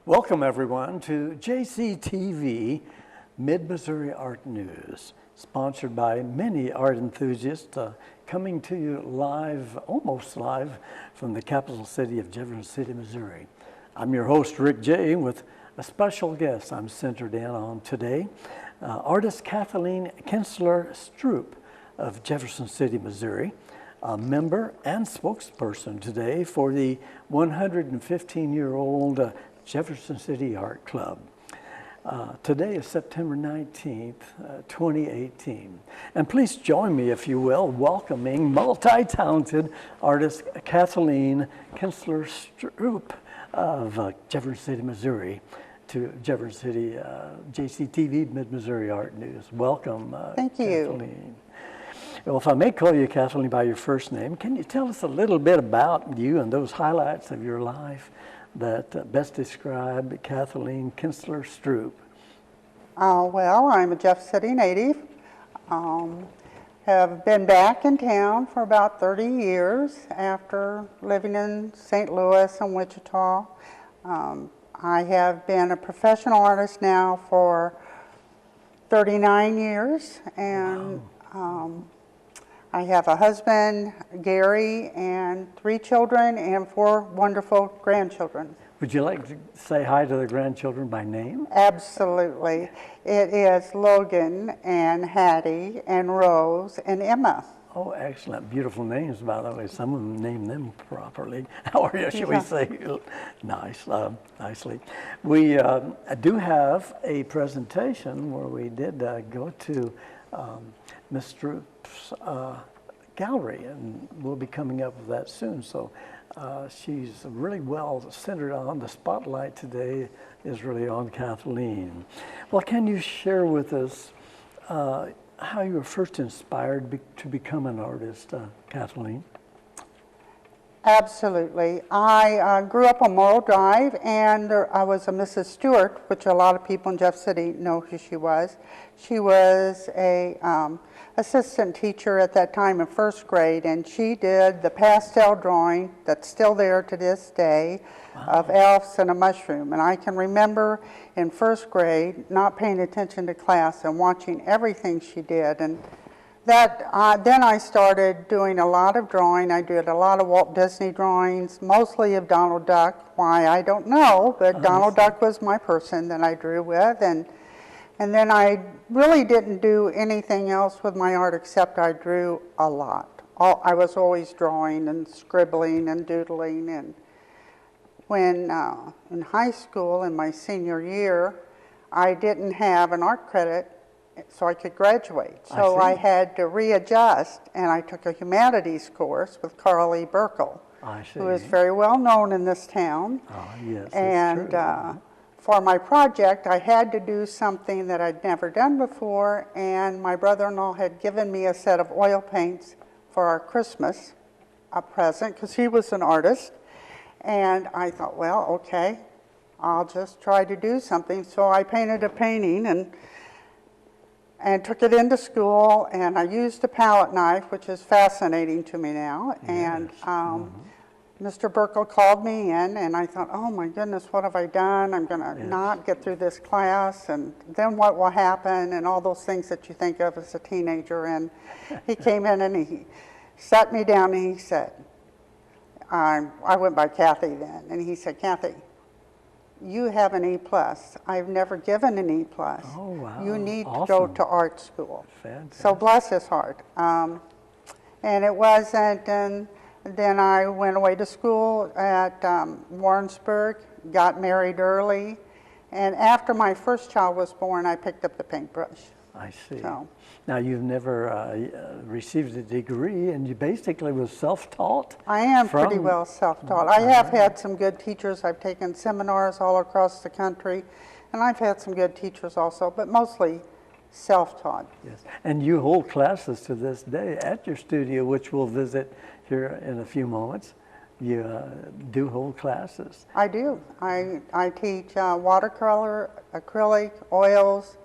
Welcome everyone to JCTV Mid-Missouri Art News, sponsored by many art enthusiasts, coming to you live, almost live, from the capital city of Jefferson City, Missouri. I'm your host, Rick J., with a special guest I'm centered in on today, artist Katherine Stroup of Jefferson City, Missouri, a member and spokesperson today for the 115-year-old Jefferson City Art Club. Today is September 19th, 2018. And please join me, if you will, welcoming multi-talented artist Katherine Stroup of Jefferson City, Missouri, to Jefferson City JCTV Mid-Missouri Art News. Welcome, Thank you. Katherine. Well, if I may call you Katherine by your first name, can you tell us a little bit about you and those highlights of your life that best describe Katherine Stroup? Well, I'm a Jeff City native. Have been back in town for about 30 years after living in St. Louis and Wichita. I have been a professional artist now for 39 years, and wow. I have a husband, Gary, and 3 children and 4 wonderful grandchildren. Would you like to say hi to the grandchildren by name? Absolutely. It is Logan and Hattie and Rose and Emma. Oh, excellent. Beautiful names, by the way. Some of them named them properly. Or should we say nicely. We do have a presentation where we did go to Ms. Stroup's gallery, and we'll be coming up with that soon. So she's really well centered on the spotlight today is really on Katherine. Well, can you share with us how you were first inspired to become an artist, Katherine? Absolutely. I grew up on Morrill Drive, and I was a Mrs. Stewart, which a lot of people in Jeff City know who she was. She was a assistant teacher at that time in first grade, and she did the pastel drawing that's still there to this day. Wow. Of elves and a mushroom. And I can remember in first grade not paying attention to class and watching everything she did. And that then I started doing a lot of drawing. I did a lot of Walt Disney drawings, mostly of Donald Duck. Why, I don't know, but Donald Duck was my person that I drew with. And then I really didn't do anything else with my art except I drew a lot. I was always drawing and scribbling and doodling. And when in high school, in my senior year, I didn't have an art credit so I could graduate. So I had to readjust, and I took a humanities course with Carl E. Burkle, who is very well known in this town. Oh, yes, and for my project, I had to do something that I'd never done before, and my brother-in-law had given me a set of oil paints for our Christmas present, because he was an artist. And I thought, well, okay, I'll just try to do something. So I painted a painting and took it into school, and I used a palette knife, which is fascinating to me now. Yes. And Mr. Burkle called me in, and I thought, oh my goodness, what have I done? I'm going to not get through this class, and then what will happen, and all those things that you think of as a teenager. And he came in and he sat me down and he said, I went by Kathy then, and he said, Kathy, you have an E+. I've never given an E+. Oh, wow. You need to go to art school. Fantastic. So bless his heart. And it wasn't, and then I went away to school at Warrensburg, got married early, and after my first child was born, I picked up the paintbrush. I see. So. Now, you've never received a degree, and you basically was self-taught? I am pretty well self-taught. I have had some good teachers. I've taken seminars all across the country, and I've had some good teachers also, but mostly self-taught. Yes, and you hold classes to this day at your studio, which we'll visit here in a few moments. You do hold classes. I do. I teach watercolor, acrylic, oils,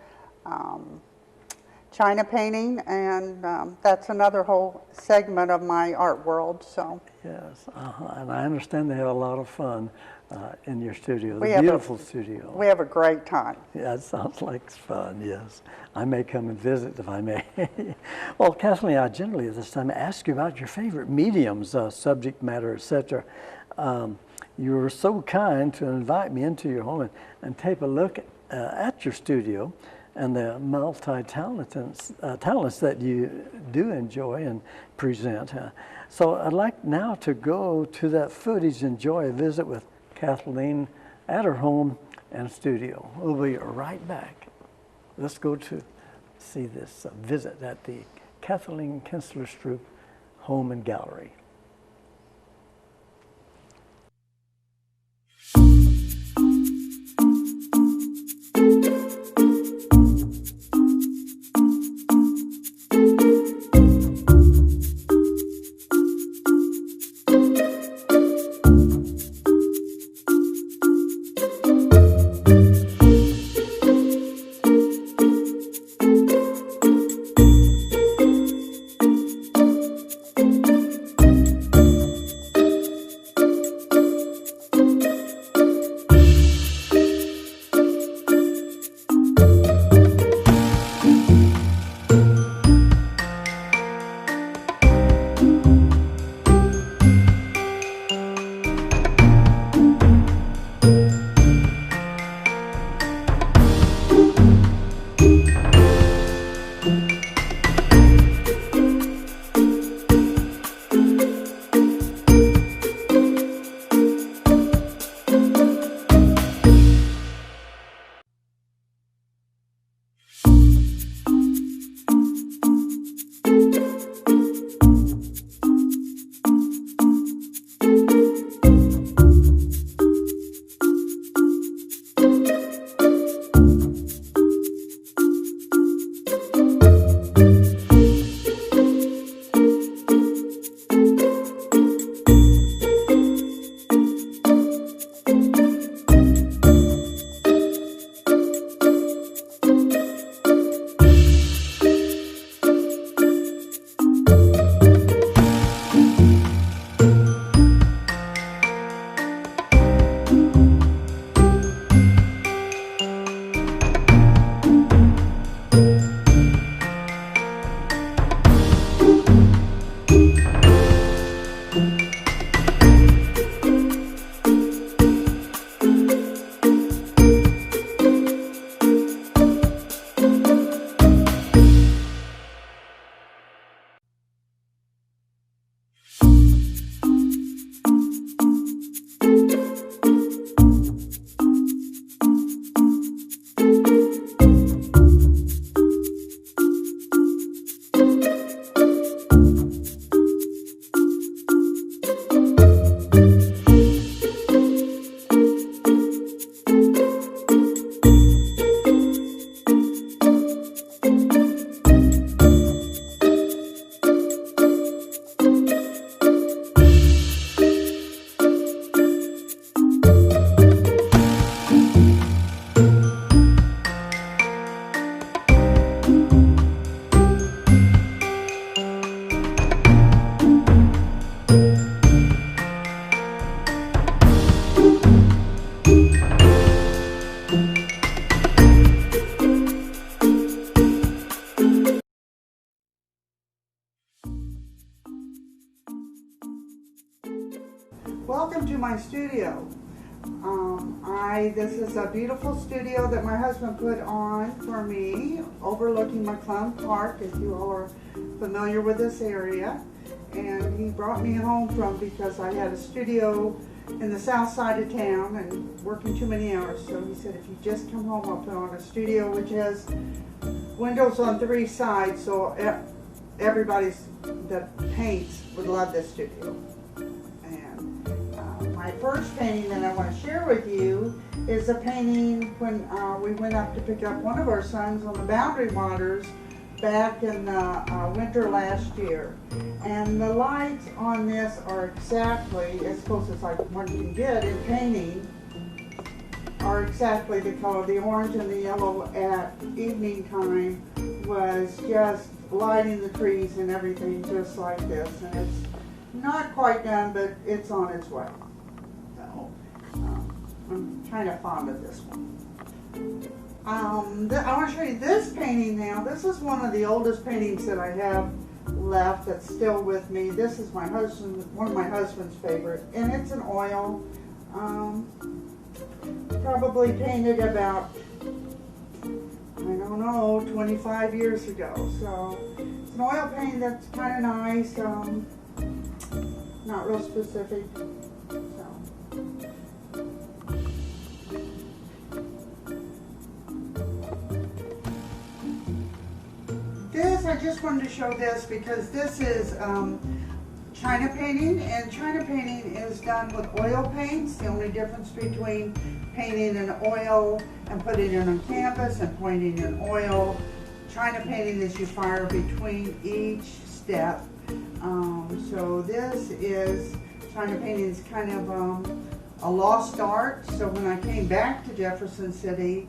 China painting, and that's another whole segment of my art world. So yes, and I understand they had a lot of fun in your studio, We the have beautiful studio. We have a great time. Yeah, it sounds like fun, yes. I may come and visit if I may. Well, Kathleen, I generally at this time ask you about your favorite mediums, subject matter, etc. You were so kind to invite me into your home and take a look at your studio and the multi-talents that you do enjoy and present. So I'd like now to go to that footage, enjoy a visit with Kathleen at her home and studio. We'll be right back. Let's go to see this visit at the Katherine Stroup Home and Gallery. Welcome to my studio. This is a beautiful studio that my husband put on for me, overlooking McClellan Park, if you all are familiar with this area. And he brought me home from because I had a studio in the south side of town and working too many hours. So he said, if you just come home, I'll put on a studio which has windows on 3 sides, so everybody that paints would love this studio. My first painting that I want to share with you is a painting when we went up to pick up one of our sons on the Boundary Waters back in the winter last year. And the lights on this are exactly, as close as one can get in painting, are exactly the color. The orange and the yellow at evening time was just lighting the trees and everything just like this. And it's not quite done, but it's on its way. So, I'm kind of fond of this one. I want to show you this painting now. This is one of the oldest paintings that I have left that's still with me. This is my husband, one of my husband's favorite, and it's an oil. Probably painted about, I don't know, 25 years ago. So it's an oil painting that's kind of nice, not real specific. So. This, I just wanted to show this because this is China painting, and China painting is done with oil paints. The only difference between painting in oil and putting it on canvas and painting in oil, China painting is you fire between each step. So this is, China painting is kind of a lost art. So when I came back to Jefferson City,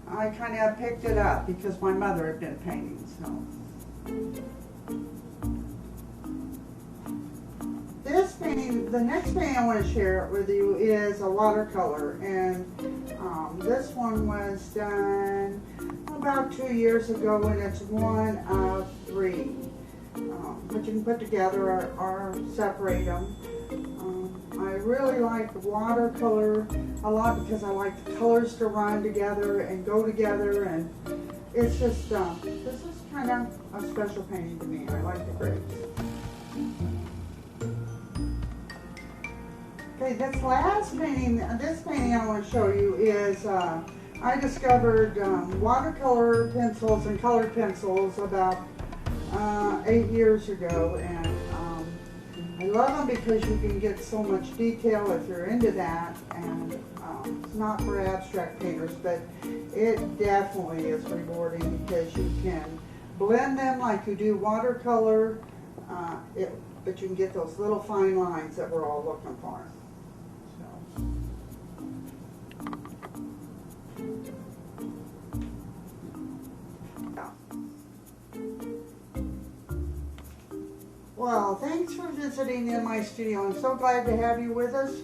I kind of picked it up because my mother had been painting. So this painting, the next painting I want to share with you is a watercolor, and this one was done about 2 years ago, and it's one of 3. But you can put together or separate them. I really like the watercolor a lot because I like the colors to run together and go together, and it's just, this is kind of a special painting to me. I like the grapes. Okay, this last painting, this painting I want to show you is, I discovered watercolor pencils and colored pencils about 8 years ago, and I love them because you can get so much detail if you're into that, and it's not for abstract painters, but it definitely is rewarding because you can blend them like you do watercolor, but you can get those little fine lines that we're all looking for. Well, thanks for visiting in my studio. I'm so glad to have you with us.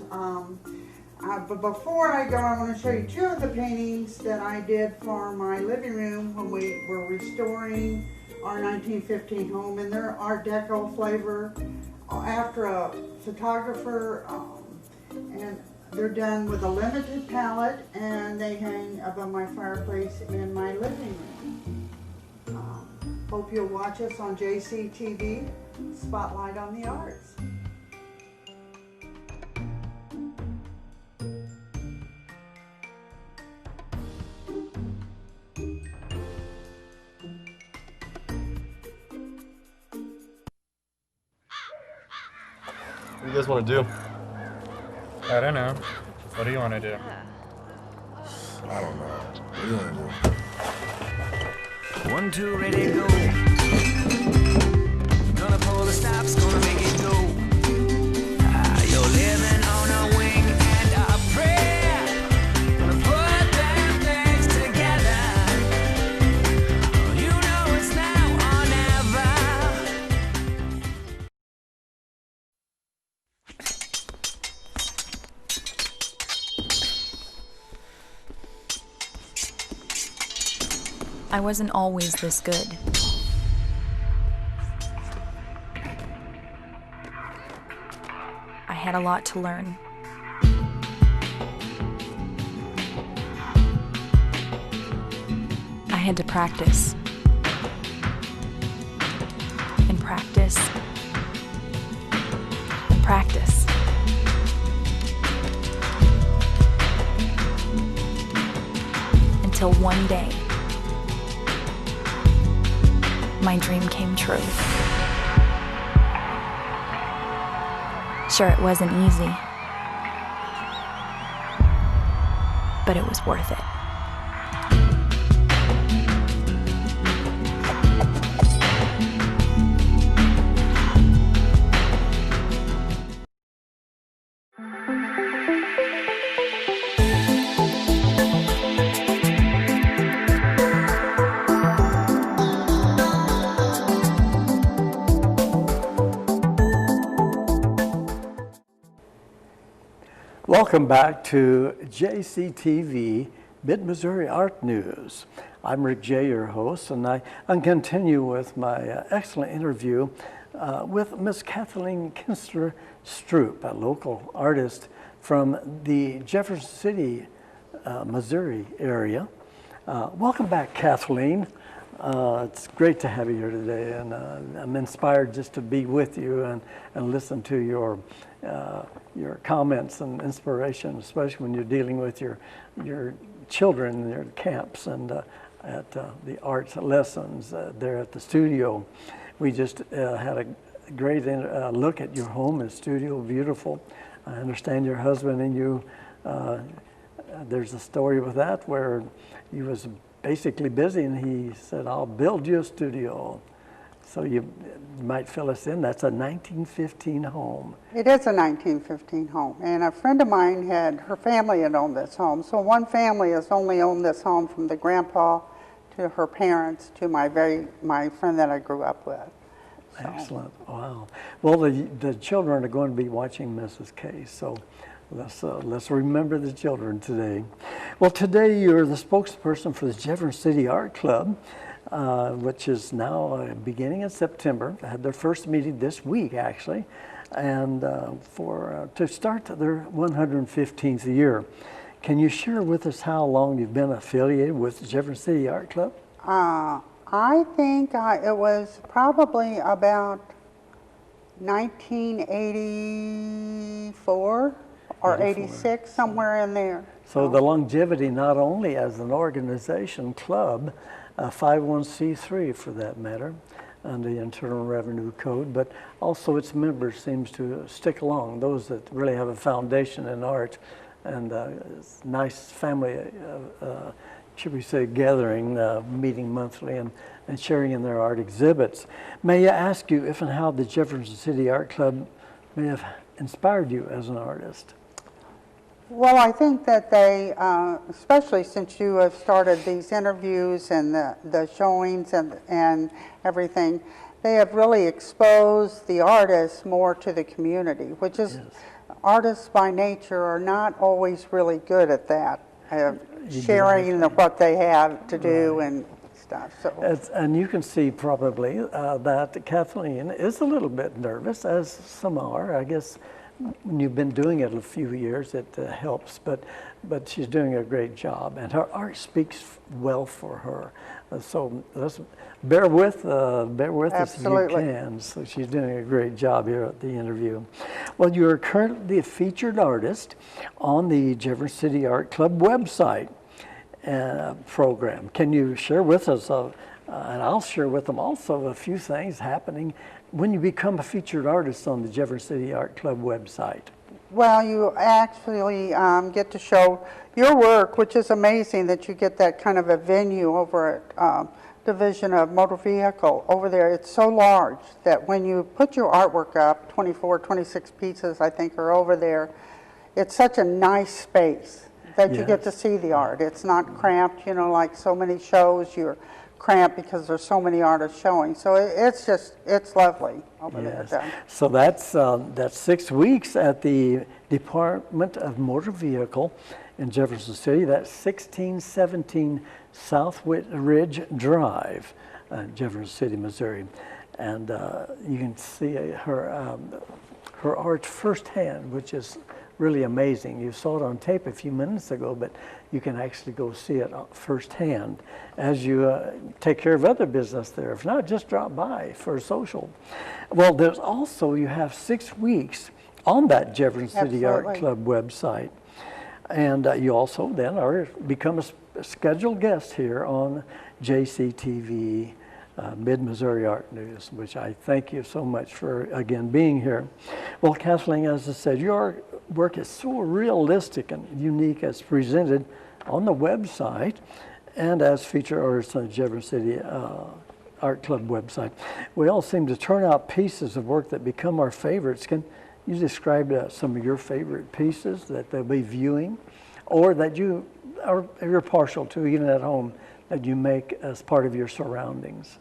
But before I go, I want to show you 2 of the paintings that I did for my living room when we were restoring our 1915 home, and they're Art Deco flavor after a photographer, and they're done with a limited palette, and they hang above my fireplace in my living room. Hope you'll watch us on JCTV, Spotlight on the Arts. What do you guys want to do? I don't know. What do you want to do? I don't know. What do you want to do? 1, 2, ready, go. Gonna pull the stops, gonna make it go. You're living on a wing and a prayer. Gonna put them things together. You know it's now or never. I wasn't always this good. I had a lot to learn. I had to practice. And practice. And practice. Until one day, my dream came true. Sure, it wasn't easy, but it was worth it. Welcome back to JCTV Mid-Missouri Art News. I'm Rick J., your host, and I continue with my excellent interview with Miss Katherine Stroup, a local artist from the Jefferson City, Missouri area. Welcome back, Kathleen. It's great to have you here today, and I'm inspired just to be with you and listen to your comments and inspiration, especially when you're dealing with your children in their camps and at the arts lessons there at the studio. We just had a great look at your home and studio, beautiful. I understand your husband and you, there's a story with that where he was basically busy and he said, I'll build you a studio. So you might fill us in. That's a 1915 home. It is a 1915 home, and a friend of mine her family had owned this home. So one family has only owned this home, from the grandpa to her parents to my friend that I grew up with. So. Excellent. Wow. Well, the children are going to be watching Mrs. K, so let's remember the children today. Well, today you're the spokesperson for the Jefferson City Art Club, which is now beginning in September. They had their first meeting this week, actually, and to start their 115th year. Can you share with us how long you've been affiliated with the Jefferson City Art Club? I think it was probably about 1984 or 86, somewhere in there. So the longevity, not only as an organization, club, 501c3 for that matter, under the Internal Revenue Code, but also its members seems to stick along, those that really have a foundation in art, and it's a nice family, should we say, gathering, meeting monthly and sharing in their art exhibits. May I ask you if and how the Jefferson City Art Club may have inspired you as an artist? Well, I think that they, especially since you have started these interviews and the showings and everything, they have really exposed the artists more to the community, which is, yes. Artists by nature are not always really good at that, sharing what they have to do and stuff. So. And you can see probably that Kathleen is a little bit nervous, as some are, I guess. When you've been doing it a few years, it helps, but she's doing a great job, and her art speaks well for her. So let's bear with us if you can. So she's doing a great job here at the interview. Well, you're currently a featured artist on the Jefferson City Art Club website program. Can you share with us, and I'll share with them also, a few things happening when you become a featured artist on the Jefferson City Art Club website? Well, you actually get to show your work, which is amazing that you get that kind of a venue over at Division of Motor Vehicle over there. It's so large that when you put your artwork up, 24, 26 pieces I think are over there, it's such a nice space that you get to see the art. It's not cramped, you know, like so many shows you're cramped because there's so many artists showing. So it's lovely over there. So that's 6 weeks at the Department of Motor Vehicle in Jefferson City. That's 1617 South Whit Ridge Drive, Jefferson City, Missouri. And you can see her art firsthand, which is really amazing. You saw it on tape a few minutes ago, but you can actually go see it firsthand as you take care of other business there. If not, just drop by for a social. Well, there's also, you have 6 weeks on that Jefferson City Art Club website. And you also then become a scheduled guest here on JCTV Mid-Missouri Art News, which I thank you so much for, again, being here. Well, Kathleen, as I said, your work is so realistic and unique as presented on the website and as featured artists on the Jefferson City Art Club website. We all seem to turn out pieces of work that become our favorites. Can you describe some of your favorite pieces that they'll be viewing, or that you're partial to even at home, that you make as part of your surroundings?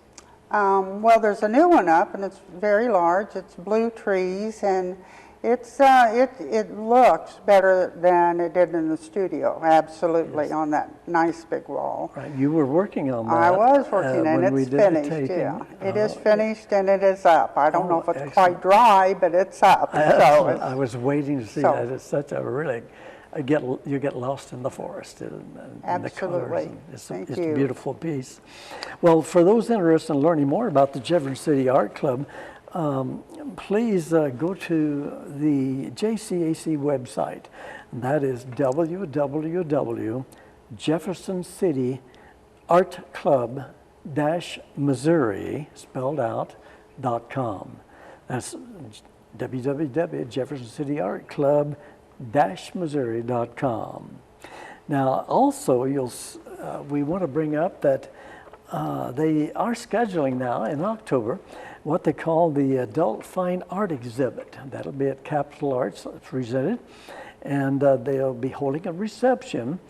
Well, there's a new one up, and it's very large. It's blue trees, and It looks better than it did in the studio, absolutely, on that nice big wall. Right, you were working on that. I was working, and when we it's did the finished, taping. yeah. It is finished and it is up. I don't know if it's excellent. quite dry, but it's up. So Excellent. it's- I was waiting to see so- that. It's such a really, you get lost in the forest and the colors. Absolutely. And it's Thank a you. beautiful piece. Well, for those interested in learning more about the Jefferson City Art Club, please go to the JCAC website. And that is www.jeffersoncityartclub-missouri, spelled out, .com. That's www.jeffersoncityartclub-missouri.com. Now, also, we want to bring up that they are scheduling now in October what they call the Adult Fine Art Exhibit. That'll be at Capitol Arts presented, and they'll be holding a reception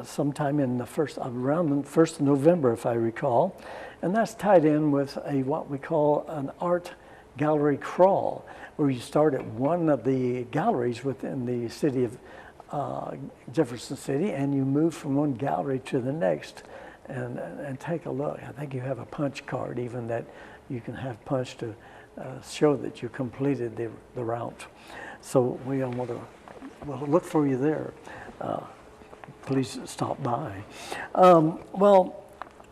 sometime in around the 1st of November, if I recall, and that's tied in with what we call an art gallery crawl, where you start at one of the galleries within the city of Jefferson City, and you move from one gallery to the next and take a look. I think you have a punch card even that you can have punched to show that you completed the route. So we'll look for you there. Please stop by. Well,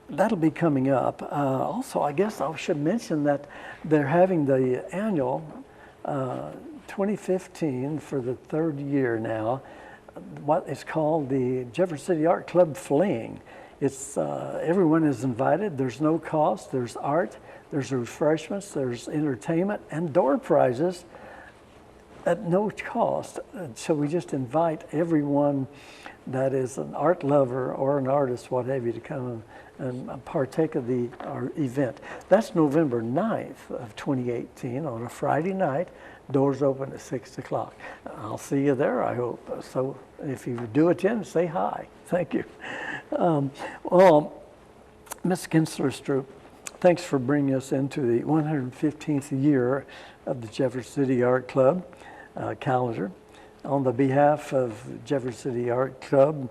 that'll be coming up. Also, I guess I should mention that they're having the annual 2015 for the third year now, what is called the Jefferson City Art Club Fling. It's everyone is invited. There's no cost. There's art. There's refreshments. There's entertainment and door prizes at no cost. So we just invite everyone that is an art lover or an artist, what have you, to come and partake of our event. That's November 9th of 2018 on a Friday night. Doors open at 6 o'clock. I'll see you there, I hope. So if you do attend, say hi. Thank you. Well, Ms. Stroup, thanks for bringing us into the 115th year of the Jefferson City Art Club calendar. On the behalf of Jefferson City Art Club,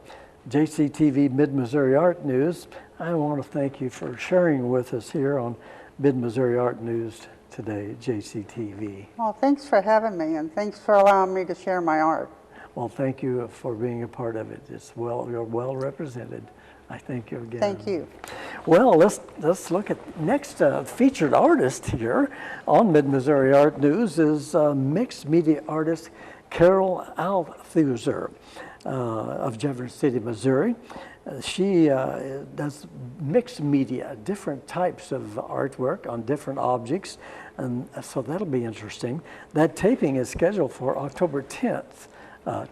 JCTV Mid-Missouri Art News, I want to thank you for sharing with us here on Mid-Missouri Art News today, JCTV. Well, thanks for having me, and thanks for allowing me to share my art. Well, thank you for being a part of it. You're well represented. I thank you again. Thank you. Well, let's look at next featured artist here on Mid-Missouri Art News is mixed media artist Carol Althuser of Jefferson City, Missouri. She does mixed media, different types of artwork on different objects, and so that'll be interesting. That taping is scheduled for October 10th,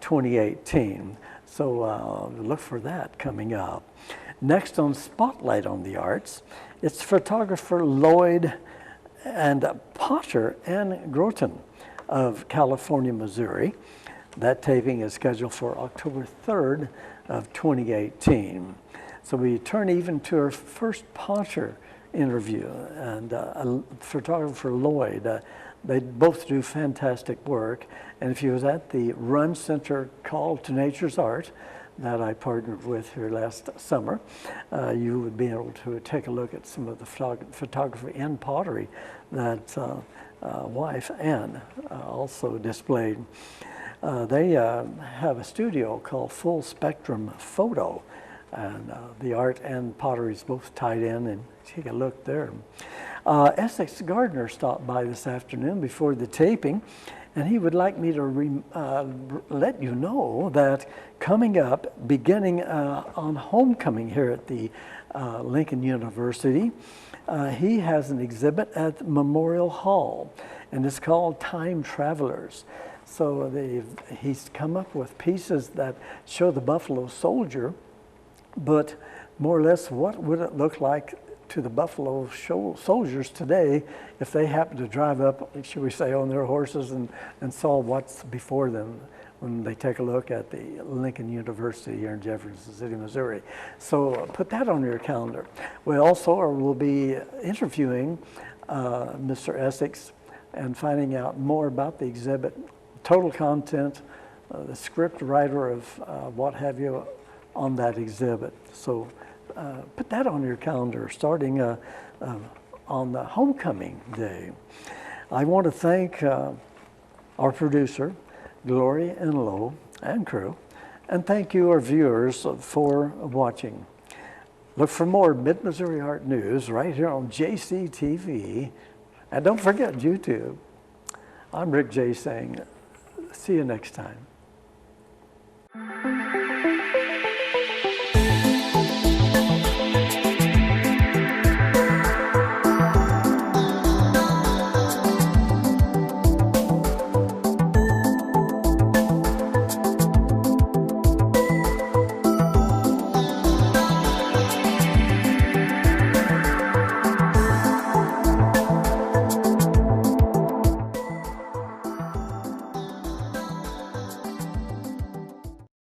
2018, so look for that coming up. Next on Spotlight on the Arts, it's photographer Lloyd and Potter Ann Groton of California, Missouri. That taping is scheduled for October 3rd of 2018. So we turn even to our first Potter interview, and photographer Lloyd. They both do fantastic work, and if you was at the Run Center Call to Nature's Art that I partnered with here last summer, you would be able to take a look at some of the photography and pottery that wife Ann also displayed. They have a studio called Full Spectrum Photo, and the art and pottery is both tied in, and take a look there. Essex Gardner stopped by this afternoon before the taping, and he would like me to let you know that coming up, beginning on homecoming here at the Lincoln University, he has an exhibit at Memorial Hall, and it's called Time Travelers. So he's come up with pieces that show the Buffalo Soldier, but more or less what would it look like to the Buffalo soldiers today if they happened to drive up, should we say, on their horses and saw what's before them when they take a look at the Lincoln University here in Jefferson City, Missouri. So put that on your calendar. We also will be interviewing Mr. Essex and finding out more about the exhibit, total content, the script writer of what have you on that exhibit. So put that on your calendar starting on the homecoming day. I want to thank our producer, Gloria Enlow, and crew, and thank you, our viewers, for watching. Look for more Mid-Missouri Art News right here on JCTV, and don't forget YouTube. I'm Rick J. saying, see you next time.